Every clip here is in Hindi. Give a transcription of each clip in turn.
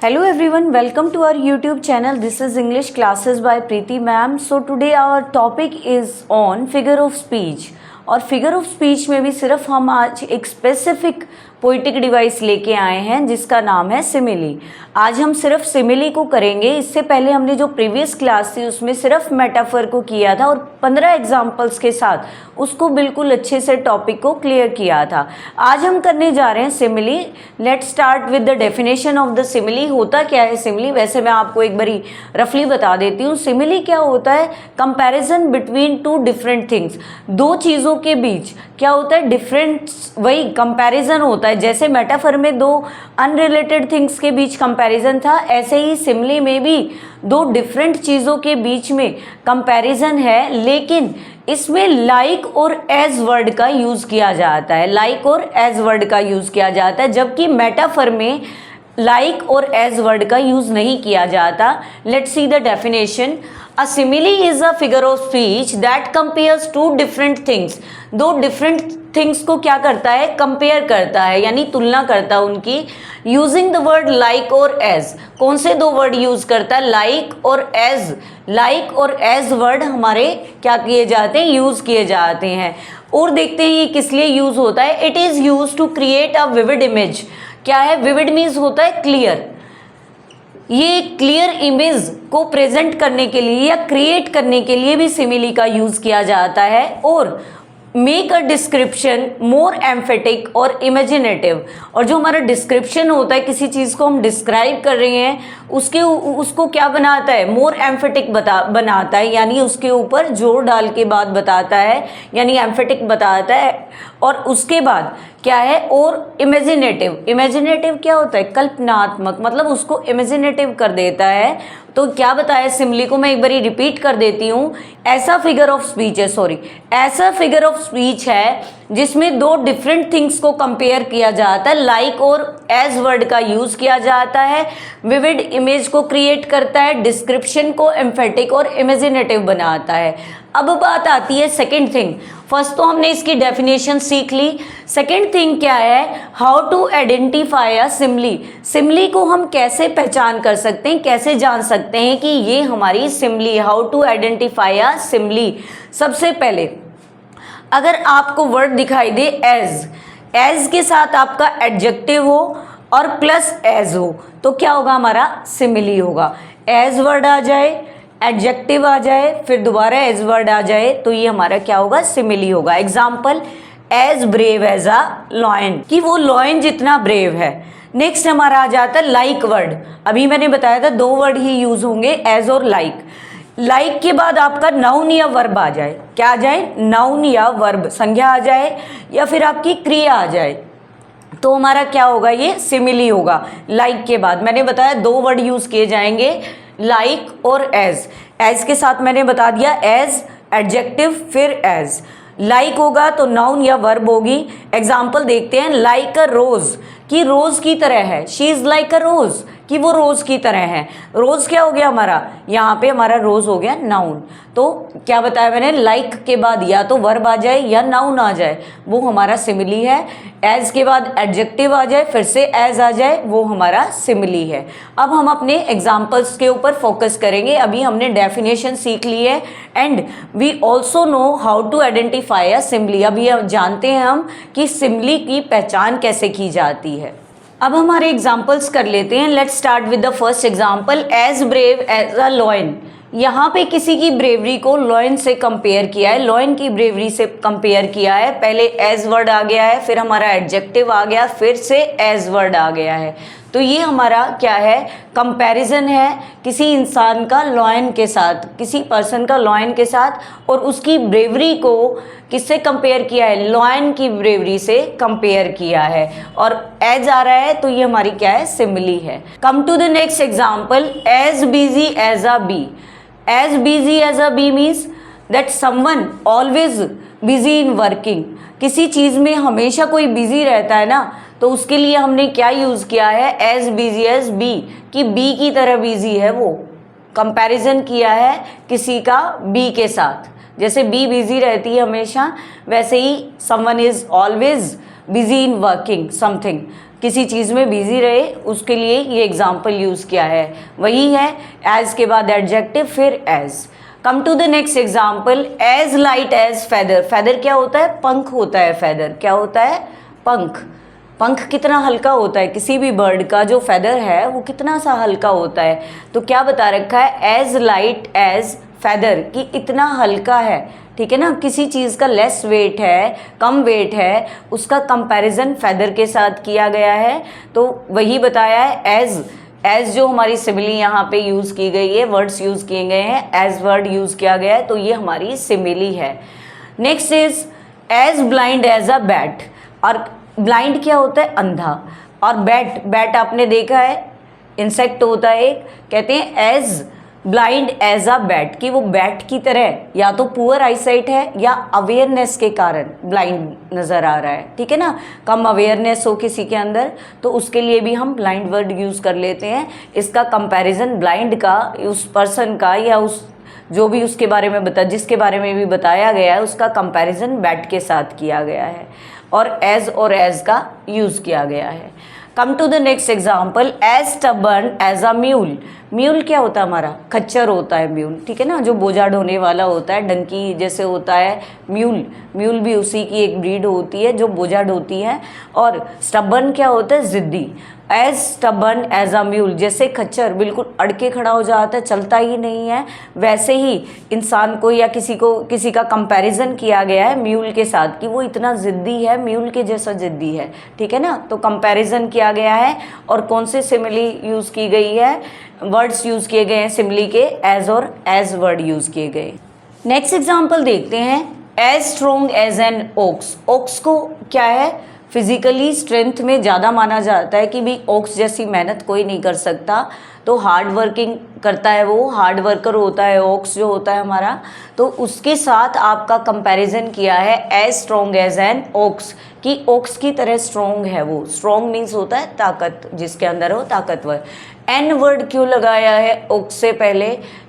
Hello everyone, welcome to our YouTube channel. This is English classes by Preeti ma'am. So today our topic is on figure of speech. और फिगर ऑफ स्पीच में भी सिर्फ हम आज एक स्पेसिफिक पोइटिक डिवाइस लेके आए हैं जिसका नाम है सिमिली। आज हम सिर्फ सिमिली को करेंगे। इससे पहले हमने जो प्रीवियस क्लास थी उसमें सिर्फ मेटाफर को किया था और 15 एग्जाम्पल्स के साथ उसको बिल्कुल अच्छे से टॉपिक को क्लियर किया था। आज हम करने जा रहे हैं simile. Let's start with the definition of the simile. होता क्या है सिमिली? वैसे मैं आपको एक बारी रफली बता देती हूँ। सिमिली क्या होता है? Comparison between two different things. दो चीज़ों के बीच क्या होता है? डिफरेंट, वही कंपैरिजन होता है। जैसे मेटाफर में दो अनरिलेटेड थिंग्स के बीच कंपैरिजन था, ऐसे ही सिमिली में भी दो डिफरेंट चीज़ों के बीच में कंपैरिजन है, लेकिन इसमें लाइक और एज वर्ड का यूज़ किया जाता है। लाइक और एज वर्ड का यूज़ किया जाता है, जबकि मेटाफर में लाइक और एज वर्ड का यूज़ नहीं किया जाता। Let's see the definition. A simile is a figure of speech that compares two different things. दो डिफरेंट थिंग्स को क्या करता है? कंपेयर करता है, यानी तुलना करता है उनकी। यूजिंग द वर्ड लाइक और एज। कौन से दो वर्ड यूज करता है? लाइक और एज। लाइक और एज वर्ड हमारे क्या किए जाते हैं? यूज किए जाते हैं। और देखते हैं ये किस लिए यूज होता है। It is use to create a vivid image. क्या है? विविड मीन्स होता है क्लियर। ये क्लियर इमेज को प्रेजेंट करने के लिए या क्रिएट करने के लिए भी सिमिली का यूज किया जाता है। और make a description more emphatic और इमेजिनेटिव। और जो हमारा डिस्क्रिप्शन होता है, किसी चीज़ को हम डिस्क्राइब कर रहे हैं, उसको क्या बनाता है? मोर एम्फेटिक बनाता है, यानी उसके ऊपर जोर डाल के बात बताता है, यानी एम्फेटिक बताता है। और उसके बाद क्या है? और इमेजिनेटिव। इमेजिनेटिव क्या होता है? कल्पनात्मक, मतलब उसको इमेजिनेटिव कर देता है। तो क्या बताया सिमिली को? मैं एक बारी रिपीट कर देती हूँ। ऐसा फिगर ऑफ स्पीच है, ऐसा फिगर ऑफ स्पीच है जिसमें दो डिफरेंट थिंग्स को कंपेयर किया जाता है। लाइक और एज वर्ड का यूज किया जाता है, विविड इमेज को क्रिएट करता है, डिस्क्रिप्शन को एम्फेटिक और इमेजिनेटिव बनाता है। अब बात आती है सेकंड थिंग। फर्स्ट तो हमने इसकी डेफिनेशन सीख ली। सेकंड थिंग क्या है? How to identify a simile. Simile को हम कैसे पहचान कर सकते हैं, कैसे जान सकते हैं कि ये हमारी simile. How to identify a simile. सबसे पहले अगर आपको वर्ड दिखाई दे एज के साथ आपका एडजेक्टिव हो और प्लस एज हो, तो क्या होगा? हमारा सिमिली होगा। एज वर्ड आ जाए, एडजेक्टिव आ जाए, फिर दोबारा एज वर्ड आ जाए, तो ये हमारा क्या होगा? सिमिली होगा। Example, as brave as a lion, कि वो लॉयन जितना ब्रेव है। नेक्स्ट हमारा आ जाता है लाइक वर्ड। अभी मैंने बताया था दो वर्ड ही यूज होंगे, एज और लाइक। लाइक के बाद आपका नाउन या वर्ब आ जाए। क्या आ जाए? नाउन या वर्ब, संज्ञा आ जाए या फिर आपकी क्रिया आ जाए, तो हमारा क्या होगा? ये सिमिली होगा। लाइक के बाद मैंने बताया दो वर्ड यूज किए जाएंगे, लाइक और एज के साथ मैंने बता दिया एज, एडजेक्टिव, फिर एज। लाइक होगा तो नाउन या वर्ब होगी। एग्जाम्पल देखते हैं। लाइक अ रोज, कि रोज की तरह है। शी इज लाइक अ रोज, कि वो रोज की तरह है। रोज क्या हो गया हमारा? यहाँ पे हमारा रोज हो गया नाउन। तो क्या बताया मैंने? लाइक के बाद या तो वर्ब आ जाए या नाउन आ जाए, वो हमारा सिमिली है। एज के बाद एडजेक्टिव आ जाए, फिर से एज आ जाए, वो हमारा सिमिली है। अब हम अपने एग्जाम्पल्स के ऊपर फोकस करेंगे। अभी हमने डेफिनेशन सीख ली है and we also know how to identify a simile. अभी जानते हैं हम कि सिमिली की पहचान कैसे की जाती है। अब हमारे एग्जाम्पल्स कर लेते हैं। Let's start with the first example, as brave as a lion. यहाँ पे किसी की ब्रेवरी को लॉयन से कंपेयर किया है, लॉयन की ब्रेवरी से कंपेयर किया है। पहले एज वर्ड आ गया है, फिर हमारा एडजेक्टिव आ गया, फिर से एज वर्ड आ गया है। तो ये हमारा क्या है? कंपैरिजन है किसी इंसान का लॉयन के साथ, किसी पर्सन का लॉयन के साथ, और उसकी ब्रेवरी को किससे कंपेयर किया है? लॉयन की ब्रेवरी से कंपेयर किया है। और एज आ रहा है तो ये हमारी क्या है? सिमिली है। Come to the next example, as busy as a bee. As busy as a bee means that someone always busy in working. किसी चीज़ में हमेशा कोई बिजी रहता है ना, तो उसके लिए हमने क्या यूज़ किया है? एज बिजी एज बी, कि बी की तरह बिजी है वो। कंपैरिजन किया है किसी का बी के साथ। जैसे बी बिजी रहती है हमेशा, वैसे ही someone is always busy in working something. किसी चीज़ में बिजी रहे, उसके लिए ये एग्जाम्पल यूज़ किया है। वही है एज के बाद एडजेक्टिव फिर as. Come to the next example, as light as feather. Feather क्या होता है? पंख होता है। फेदर क्या होता है? पंख। पंख कितना हल्का होता है, किसी भी बर्ड का जो फेदर है वो कितना सा हल्का होता है। तो क्या बता रखा है? एज लाइट एज फेदर, कि इतना हल्का है, ठीक है ना। किसी चीज़ का लेस वेट है, कम वेट है, उसका कंपैरिजन फेदर के साथ किया गया है। तो वही बताया है एज जो हमारी सिमिली यहाँ पे यूज़ की गई है, वर्ड्स यूज़ किए गए हैं, एज वर्ड यूज़ किया गया है, तो ये हमारी सिमिली है। Next is as blind as a bat. और ब्लाइंड क्या होता है? अंधा। और बैट आपने देखा है, इंसेक्ट होता है एक, कहते हैं as blind as a bat, कि वो बैट की तरह या तो पुअर आईसाइट है या अवेयरनेस के कारण ब्लाइंड नज़र आ रहा है, ठीक है ना। कम अवेयरनेस हो किसी के अंदर तो उसके लिए भी हम ब्लाइंड वर्ड यूज़ कर लेते हैं। इसका कंपैरिजन ब्लाइंड का उस पर्सन का या उस जो भी उसके बारे में जिसके बारे में भी बताया गया है उसका कंपैरिजन बैट के साथ किया गया है और एज का यूज़ किया गया है। Come to the next example, as stubborn as a mule. Mule क्या होता है? हमारा खच्चर होता है म्यूल, ठीक है ना, जो बोझा ढोने वाला होता है, डंकी जैसे होता है म्यूल भी उसी की एक ब्रीड होती है जो बोझा ढोती है। और स्टबर्न क्या होता है? जिद्दी। As stubborn as a mule, जैसे खच्चर बिल्कुल अड़के खड़ा हो जाता है, चलता ही नहीं है, वैसे ही इंसान को या किसी का कंपैरिजन किया गया है म्यूल के साथ, कि वो इतना ज़िद्दी है, म्यूल के जैसा ज़िद्दी है, ठीक है ना। तो कंपैरिजन किया गया है। और कौन से सिमिली यूज़ की गई है? वर्ड्स यूज़ किए गए हैं सिमिली के, एज और एज वर्ड यूज़ किए गए। नेक्स्ट एग्जाम्पल देखते हैं, as strong as an ox. Ox को क्या है? फिजिकली स्ट्रेंथ में ज़्यादा माना जाता है कि भाई ओक्स जैसी मेहनत कोई नहीं कर सकता, तो हार्ड वर्किंग करता है, वो हार्ड वर्कर होता है ओक्स जो होता है हमारा। तो उसके साथ आपका कंपैरिजन किया है as strong as an ox, कि ओक्स की तरह स्ट्रोंग है वो। स्ट्रोंग मीन्स होता है ताकत, जिसके अंदर हो ताकतवर। एन वर्ड क्यों लगाया है ओक्स से पहले?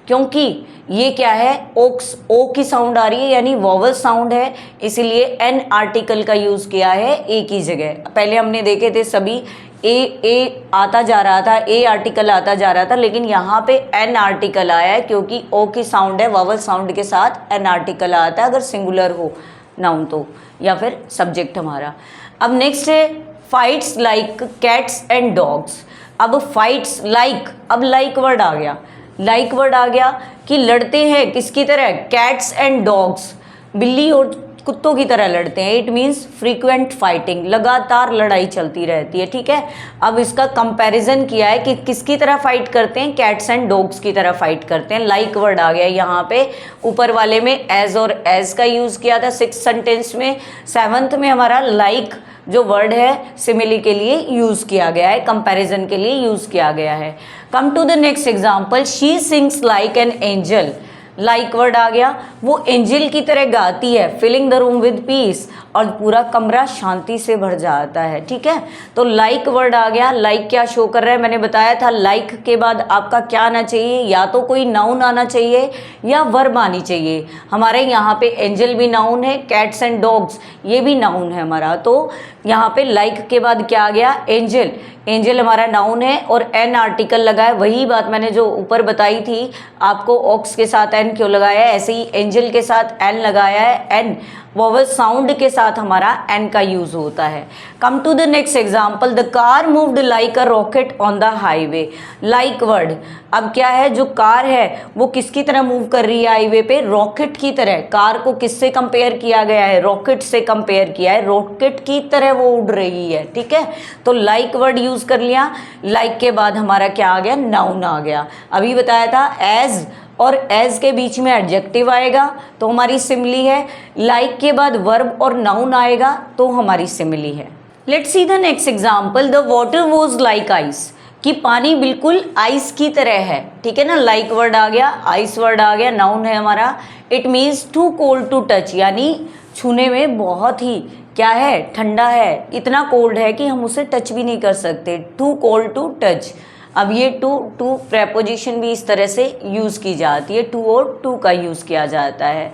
क्योंकि ये क्या है? ओक्स, ओ की साउंड आ रही है यानी वॉवल साउंड है, इसीलिए एन आर्टिकल का यूज़ किया है ए की जगह। पहले हमने देखे थे सभी ए आता जा रहा था, ए आर्टिकल आता जा रहा था, लेकिन यहाँ पे एन आर्टिकल आया है क्योंकि ओ की साउंड है, वॉवल साउंड के साथ एन आर्टिकल आता है अगर सिंगुलर हो नाउन तो, या फिर सब्जेक्ट हमारा। अब नेक्स्ट है fights like cats and dogs. अब फाइट्स लाइक, अब लाइक वर्ड आ गया, लाइक वर्ड आ गया कि लड़ते हैं किसकी तरह? कैट्स एंड डॉग्स, बिल्ली और कुत्तों की तरह लड़ते हैं। इट मीन्स फ्रीक्वेंट फाइटिंग, लगातार लड़ाई चलती रहती है, ठीक है। अब इसका कंपैरिजन किया है कि किसकी तरह फाइट करते हैं? कैट्स एंड डॉग्स की तरह फाइट करते हैं। लाइक वर्ड आ गया यहाँ पे, ऊपर वाले में एज और एज का यूज़ किया था 6th सेंटेंस में, 7th में हमारा लाइक जो वर्ड है सिमिली के लिए यूज़ किया गया है, कंपैरिजन के लिए यूज़ किया गया है। Come to the next example, she sings like an angel. Like word आ गया, वो एंजल की तरह गाती है, filling the room with peace, और पूरा कमरा शांति से भर जाता है, ठीक है। तो लाइक वर्ड आ गया। लाइक क्या शो कर रहा है? मैंने बताया था लाइक के बाद आपका क्या आना चाहिए? या तो कोई नाउन आना चाहिए या वर्ब आनी चाहिए। हमारे यहाँ पे एंजल भी नाउन है, कैट्स एंड डॉग्स ये भी नाउन है हमारा। तो यहाँ पे लाइक के बाद क्या आ गया? एंजल। एंजल हमारा नाउन है और एन आर्टिकल लगा है। वही बात मैंने जो ऊपर बताई थी आपको, ऑक्स के साथ एन क्यों लगाया है, ऐसे ही एंजल के साथ एन लगाया है। एन वॉवल साउंड के साथ हमारा एन का यूज होता है। Come to the next example, the car moved like a rocket on the highway. Like word, अब क्या है? जो कार है वो किसकी तरह मूव कर रही है हाईवे पे? रॉकेट की तरह। कार को किससे कंपेयर किया गया है? रॉकेट से कंपेयर किया है, रॉकेट की तरह वो उड़ रही है, ठीक है। तो लाइक वर्ड यूज कर लिया। लाइक के बाद हमारा क्या आ गया? नाउन आ गया। अभी बताया था एज और एज के बीच में एडजेक्टिव आएगा तो हमारी सिमिली है। लाइक के बाद वर्ब और नाउन आएगा तो हमारी सिमिली है। Let's see the next example, the water was like ice, कि पानी बिल्कुल आइस की तरह है, ठीक है ना। लाइक वर्ड आ गया, आइस वर्ड आ गया, नाउन है हमारा। It means too cold to touch, यानी छूने में बहुत ही क्या है? ठंडा है, इतना कोल्ड है कि हम उसे टच भी नहीं कर सकते। Too cold to touch. अब ये टू प्रेपोजिशन भी इस तरह से यूज़ की जाती है, टू और टू का यूज़ किया जाता है।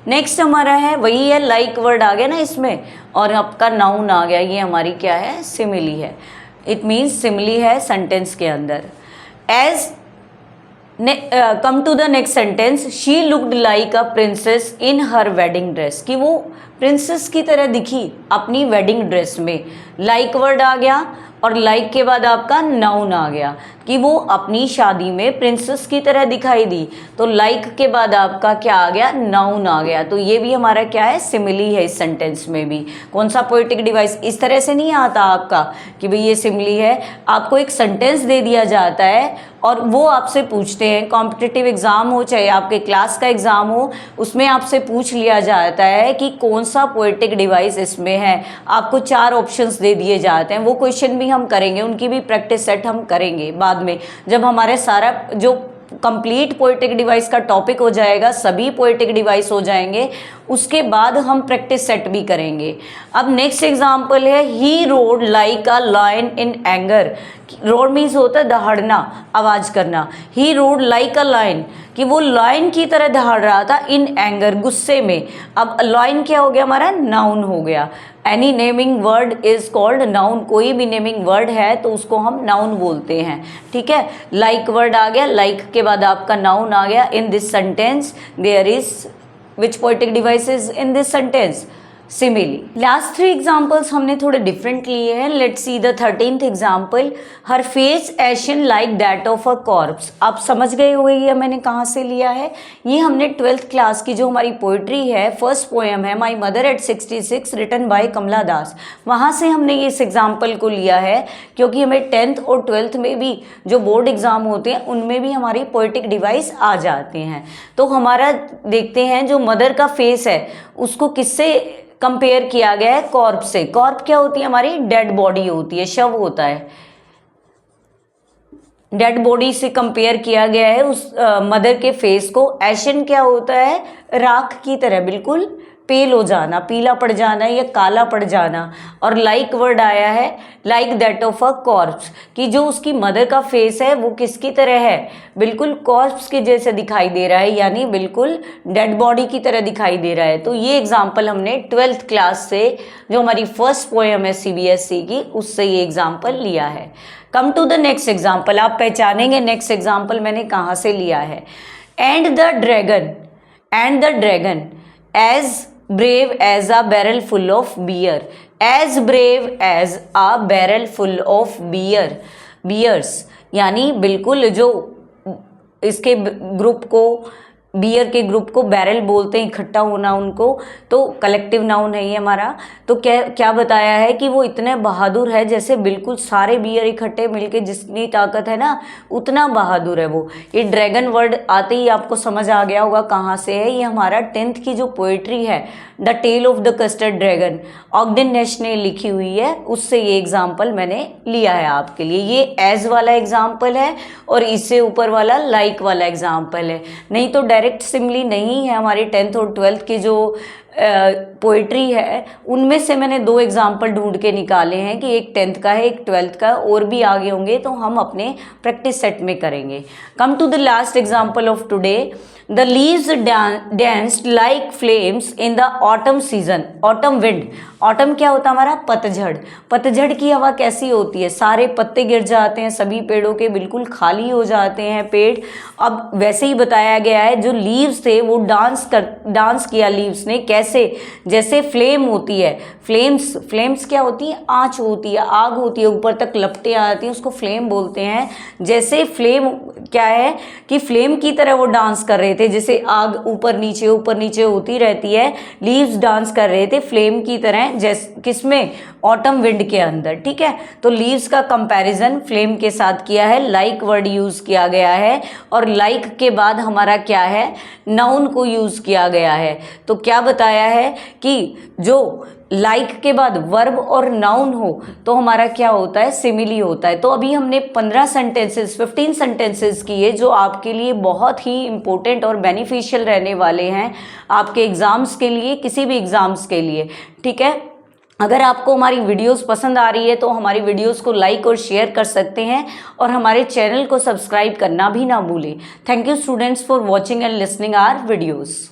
नेक्स्ट हमारा है, वही है लाइक वर्ड आ गया ना इसमें, और आपका नाउन आ गया, ये हमारी क्या है? सिमिली है। इट मीन्स सिमिली है सेंटेंस के अंदर। As come to the next sentence, she looked like a princess in her wedding dress, कि वो प्रिंसेस की तरह दिखी अपनी वेडिंग ड्रेस में। लाइक वर्ड आ गया और लाइक के बाद आपका नाउन आ गया कि वो अपनी शादी में प्रिंसेस की तरह दिखाई दी। तो लाइक के बाद आपका क्या आ गया, नाउन आ गया। तो ये भी हमारा क्या है, सिमिली है इस सेंटेंस में भी। कौन सा पोएटिक डिवाइस, इस तरह से नहीं आता आपका कि भाई ये सिमिली है। आपको एक सेंटेंस दे दिया जाता है और वो आपसे पूछते हैं, कॉम्पिटिटिव एग्जाम हो चाहे आपके क्लास का एग्जाम हो, उसमें आपसे पूछ लिया जाता है कि कौन सा पोएटिक डिवाइस इसमें है। आपको 4 ऑप्शंस दे दिए जाते हैं। वो क्वेश्चन भी हम करेंगे, उनकी भी प्रैक्टिस सेट हम करेंगे बाद में, जब हमारे सारा जो कंप्लीट पोएटिक डिवाइस का टॉपिक हो जाएगा, सभी पोएटिक डिवाइस हो जाएंगे, उसके बाद हम प्रैक्टिस सेट भी करेंगे। अब नेक्स्ट एग्जांपल है, he roared like a lion in anger. Roared means होता है दहाड़ना, आवाज करना। He roared like a lion, कि वो लायन की तरह दहाड़ रहा था, इन एंगर, गुस्से में। अब लायन क्या हो गया हमारा, नाउन हो गया। Any naming word is called noun, कोई भी नेमिंग वर्ड है तो उसको हम नाउन बोलते हैं, ठीक है। लाइक वर्ड आ गया, लाइक के बाद आपका नाउन आ गया। In this sentence there is which poetic device is in this sentence, simile. Last 3 examples हमने थोड़े डिफरेंट लिए हैं। Let's see the 13th example, her face ashen like that of a corpse. आप समझ गए होंगे ये मैंने कहाँ से लिया है। ये हमने 12th क्लास की जो हमारी पोइट्री है, फर्स्ट पोएम है my mother at 66 written by Kamala Das, वहाँ से हमने इस एग्जाम्पल को लिया है। क्योंकि हमें 10th और 12th में भी जो बोर्ड एग्जाम होते हैं उनमें भी हमारी पोएटिक डिवाइस आ जाते हैं। तो हमारा देखते हैं, जो मदर का फेस है उसको किससे कंपेयर किया गया है, कॉर्प से। कॉर्प क्या होती है, हमारी डेड बॉडी होती है, शव होता है। डेड बॉडी से कंपेयर किया गया है उस मदर के फेस को। एशन क्या होता है, राख की तरह, बिल्कुल पेल हो जाना, पीला पड़ जाना या काला पड़ जाना। और लाइक वर्ड आया है, like that of a corps, कि जो उसकी मदर का फेस है वो किसकी तरह है, बिल्कुल कॉर्प्स के जैसे दिखाई दे रहा है, यानी बिल्कुल डेड बॉडी की तरह दिखाई दे रहा है। तो ये एग्जाम्पल हमने 12th क्लास से, जो हमारी फर्स्ट पोएम है CBSE की, उससे ये एग्जाम्पल लिया है। Come to the next example, आप पहचानेंगे नेक्स्ट एग्जाम्पल मैंने कहाँ से लिया है। And the dragon as brave as a barrel full of beer, as brave as a barrel full of beers, यानी बिल्कुल जो इसके ग्रुप को, बियर के ग्रुप को बैरल बोलते हैं, इकट्ठा होना उनको, तो कलेक्टिव नाउन है ये हमारा। तो क्या बताया है कि वो इतने बहादुर है, जैसे बिल्कुल सारे बियर इकट्ठे मिलके जितनी ताकत है ना, उतना बहादुर है वो। ये ड्रैगन वर्ड आते ही आपको समझ आ गया होगा कहाँ से है। ये हमारा 10th की जो पोइट्री है, the tale of the custard dragon, Ogden Nash ने लिखी हुई है, उससे ये एग्जाम्पल मैंने लिया है आपके लिए। ये एज वाला एग्जाम्पल है और इससे ऊपर वाला लाइक वाला एग्जाम्पल है, नहीं तो डायरेक्ट सिमिली नहीं है। हमारी 10th और 12th की जो पोइट्री है उनमें से मैंने 2 एग्जाम्पल ढूंढ के निकाले हैं, कि एक 10th का है, एक 12th का, और भी आगे होंगे तो हम अपने प्रैक्टिस सेट में करेंगे। Come to the last example of today, the leaves danced like flames in the autumn season, autumn wind। Autumn क्या होता है हमारा, पतझड़। पतझड़ की हवा कैसी होती है, सारे पत्ते गिर जाते हैं, सभी पेड़ों के बिल्कुल खाली हो जाते हैं पेड़। अब वैसे ही बताया गया है, जो लीव्स थे वो डांस किया लीव्स ने, कैसे, जैसे फ्लेम होती है, फ्लेम्स क्या होती है, आँच होती है, आग होती है, ऊपर तक लपटें आती हैं, उसको फ्लेम बोलते हैं। जैसे फ्लेम क्या है कि फ्लेम की तरह वो डांस कर रहे थे, जैसे आग ऊपर नीचे होती रहती है, लीव्स डांस कर रहे थे फ्लेम की तरह, जैसे किसमें, ऑटम विंड के अंदर, ठीक है। तो लीव्स का कंपैरिजन फ्लेम के साथ किया है, लाइक वर्ड यूज किया गया है, और लाइक के बाद हमारा क्या है, नाउन को यूज किया गया है। तो क्या बताया है कि जो लाइक के बाद वर्ब और नाउन हो तो हमारा क्या होता है, सिमिली होता है। तो अभी हमने 15 सेंटेंसेस किए, जो आपके लिए बहुत ही इंपॉर्टेंट और बेनिफिशियल रहने वाले हैं आपके एग्जाम्स के लिए, किसी भी एग्जाम्स के लिए, ठीक है। अगर आपको हमारी वीडियोस पसंद आ रही है तो हमारी वीडियोस को लाइक और शेयर कर सकते हैं, और हमारे चैनल को सब्सक्राइब करना भी ना भूलें। Thank you students for watching and listening our videos.